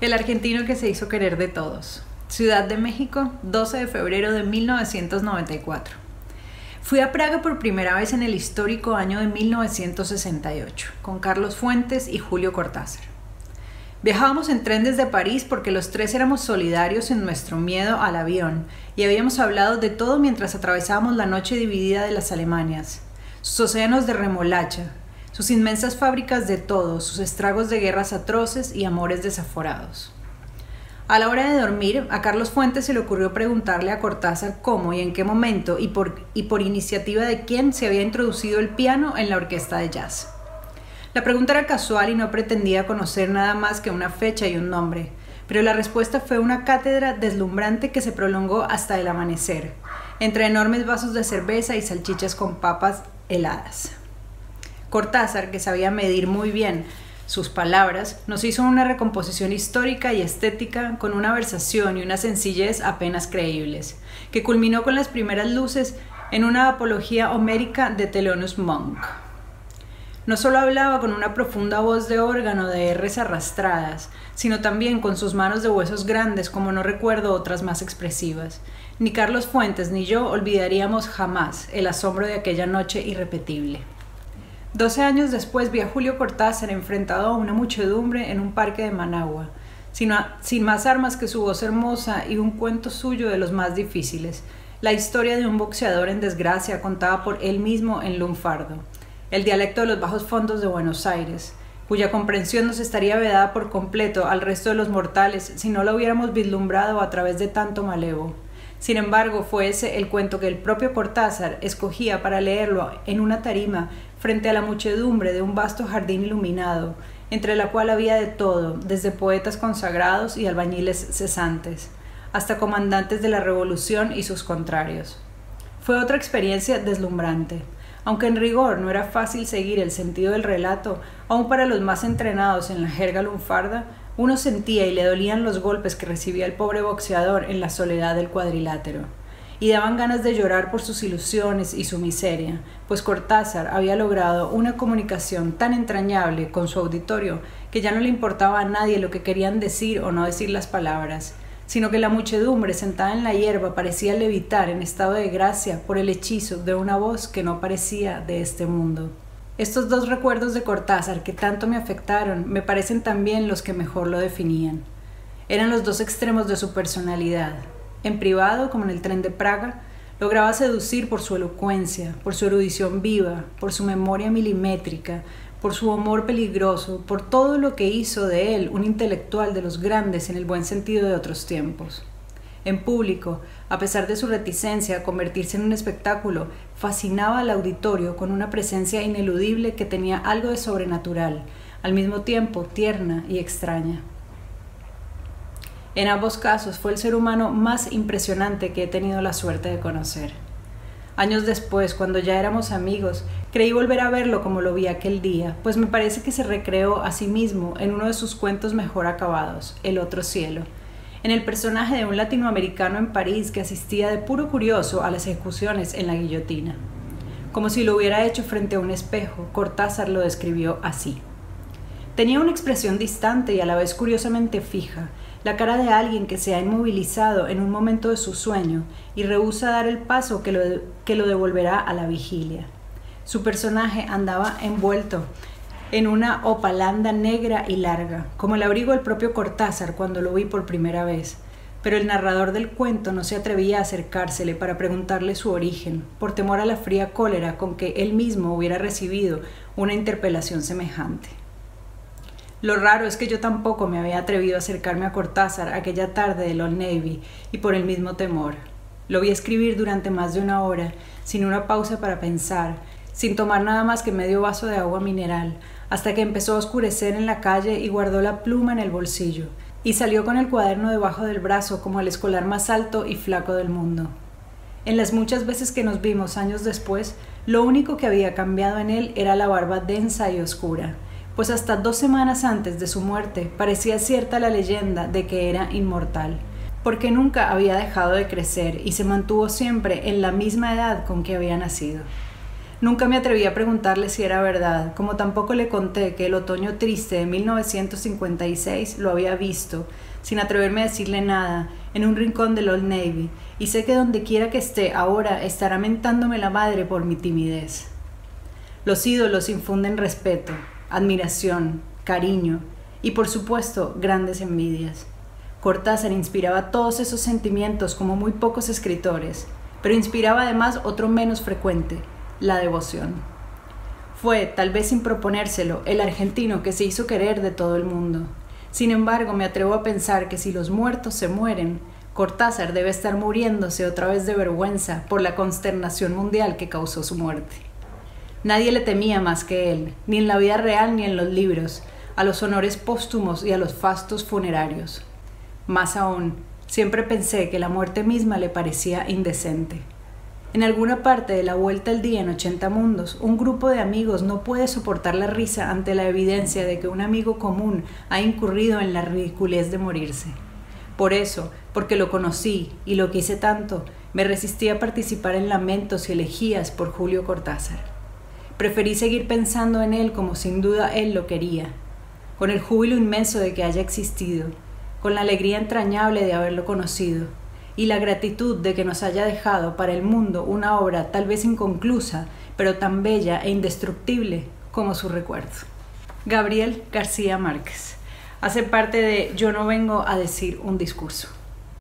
El argentino que se hizo querer de todos. Ciudad de México, 12 de febrero de 1994. Fui a Praga por primera vez en el histórico año de 1968, con Carlos Fuentes y Julio Cortázar. Viajábamos en tren desde París porque los tres éramos solidarios en nuestro miedo al avión y habíamos hablado de todo mientras atravesábamos la noche dividida de las Alemanias, sus océanos de remolacha, sus inmensas fábricas de todo, sus estragos de guerras atroces y amores desaforados. A la hora de dormir, a Carlos Fuentes se le ocurrió preguntarle a Cortázar cómo y en qué momento y por iniciativa de quién se había introducido el piano en la orquesta de jazz. La pregunta era casual y no pretendía conocer nada más que una fecha y un nombre, pero la respuesta fue una cátedra deslumbrante que se prolongó hasta el amanecer, entre enormes vasos de cerveza y salchichas con papas heladas. Cortázar, que sabía medir muy bien sus palabras, nos hizo una recomposición histórica y estética con una versación y una sencillez apenas creíbles, que culminó con las primeras luces en una apología homérica de Thelonious Monk. No solo hablaba con una profunda voz de órgano de R's arrastradas, sino también con sus manos de huesos grandes como no recuerdo otras más expresivas. Ni Carlos Fuentes ni yo olvidaríamos jamás el asombro de aquella noche irrepetible. 12 años después vi a Julio Cortázar enfrentado a una muchedumbre en un parque de Managua, sin más armas que su voz hermosa y un cuento suyo de los más difíciles, la historia de un boxeador en desgracia contada por él mismo en lunfardo, el dialecto de los bajos fondos de Buenos Aires, cuya comprensión nos estaría vedada por completo al resto de los mortales si no la hubiéramos vislumbrado a través de tanto malevo. Sin embargo, fue ese el cuento que el propio Cortázar escogía para leerlo en una tarima frente a la muchedumbre de un vasto jardín iluminado, entre la cual había de todo, desde poetas consagrados y albañiles cesantes, hasta comandantes de la revolución y sus contrarios. Fue otra experiencia deslumbrante. Aunque en rigor no era fácil seguir el sentido del relato, aun para los más entrenados en la jerga lunfarda, uno sentía y le dolían los golpes que recibía el pobre boxeador en la soledad del cuadrilátero. Y daban ganas de llorar por sus ilusiones y su miseria, pues Cortázar había logrado una comunicación tan entrañable con su auditorio que ya no le importaba a nadie lo que querían decir o no decir las palabras, sino que la muchedumbre sentada en la hierba parecía levitar en estado de gracia por el hechizo de una voz que no parecía de este mundo. Estos dos recuerdos de Cortázar que tanto me afectaron me parecen también los que mejor lo definían. Eran los dos extremos de su personalidad. En privado, como en el tren de Praga, lograba seducir por su elocuencia, por su erudición viva, por su memoria milimétrica, por su humor peligroso, por todo lo que hizo de él un intelectual de los grandes en el buen sentido de otros tiempos. En público, a pesar de su reticencia a convertirse en un espectáculo, fascinaba al auditorio con una presencia ineludible que tenía algo de sobrenatural, al mismo tiempo tierna y extraña. En ambos casos fue el ser humano más impresionante que he tenido la suerte de conocer. Años después, cuando ya éramos amigos, creí volver a verlo como lo vi aquel día, pues me parece que se recreó a sí mismo en uno de sus cuentos mejor acabados, El otro cielo, en el personaje de un latinoamericano en París que asistía de puro curioso a las ejecuciones en la guillotina. Como si lo hubiera hecho frente a un espejo, Cortázar lo describió así. Tenía una expresión distante y a la vez curiosamente fija, la cara de alguien que se ha inmovilizado en un momento de su sueño y rehúsa dar el paso que lo devolverá a la vigilia. Su personaje andaba envuelto en una hopalanda negra y larga, como el abrigo del propio Cortázar cuando lo vi por primera vez, pero el narrador del cuento no se atrevía a acercársele para preguntarle su origen, por temor a la fría cólera con que él mismo hubiera recibido una interpelación semejante. Lo raro es que yo tampoco me había atrevido a acercarme a Cortázar aquella tarde del Old Navy y por el mismo temor. Lo vi escribir durante más de una hora, sin una pausa para pensar, sin tomar nada más que medio vaso de agua mineral, hasta que empezó a oscurecer en la calle y guardó la pluma en el bolsillo, y salió con el cuaderno debajo del brazo como el escolar más alto y flaco del mundo. En las muchas veces que nos vimos años después, lo único que había cambiado en él era la barba densa y oscura, pues hasta 2 semanas antes de su muerte parecía cierta la leyenda de que era inmortal, porque nunca había dejado de crecer y se mantuvo siempre en la misma edad con que había nacido. Nunca me atreví a preguntarle si era verdad, como tampoco le conté que el otoño triste de 1956 lo había visto, sin atreverme a decirle nada, en un rincón del Old Navy, y sé que donde quiera que esté ahora estará mentándome la madre por mi timidez. Los ídolos infunden respeto, admiración, cariño y por supuesto grandes envidias. Cortázar inspiraba todos esos sentimientos como muy pocos escritores, pero inspiraba además otro menos frecuente, la devoción. Fue, tal vez sin proponérselo, el argentino que se hizo querer de todo el mundo. Sin embargo, me atrevo a pensar que si los muertos se mueren, Cortázar debe estar muriéndose otra vez de vergüenza por la consternación mundial que causó su muerte. Nadie le temía más que él, ni en la vida real ni en los libros, a los honores póstumos y a los fastos funerarios. Más aún, siempre pensé que la muerte misma le parecía indecente. En alguna parte de la vuelta al día en 80 mundos, un grupo de amigos no puede soportar la risa ante la evidencia de que un amigo común ha incurrido en la ridiculez de morirse. Por eso, porque lo conocí y lo quise tanto, me resistí a participar en lamentos y elegías por Julio Cortázar. Preferí seguir pensando en él como sin duda él lo quería, con el júbilo inmenso de que haya existido, con la alegría entrañable de haberlo conocido, y la gratitud de que nos haya dejado para el mundo una obra tal vez inconclusa, pero tan bella e indestructible como su recuerdo. Gabriel García Márquez. Hace parte de Yo no vengo a decir un discurso.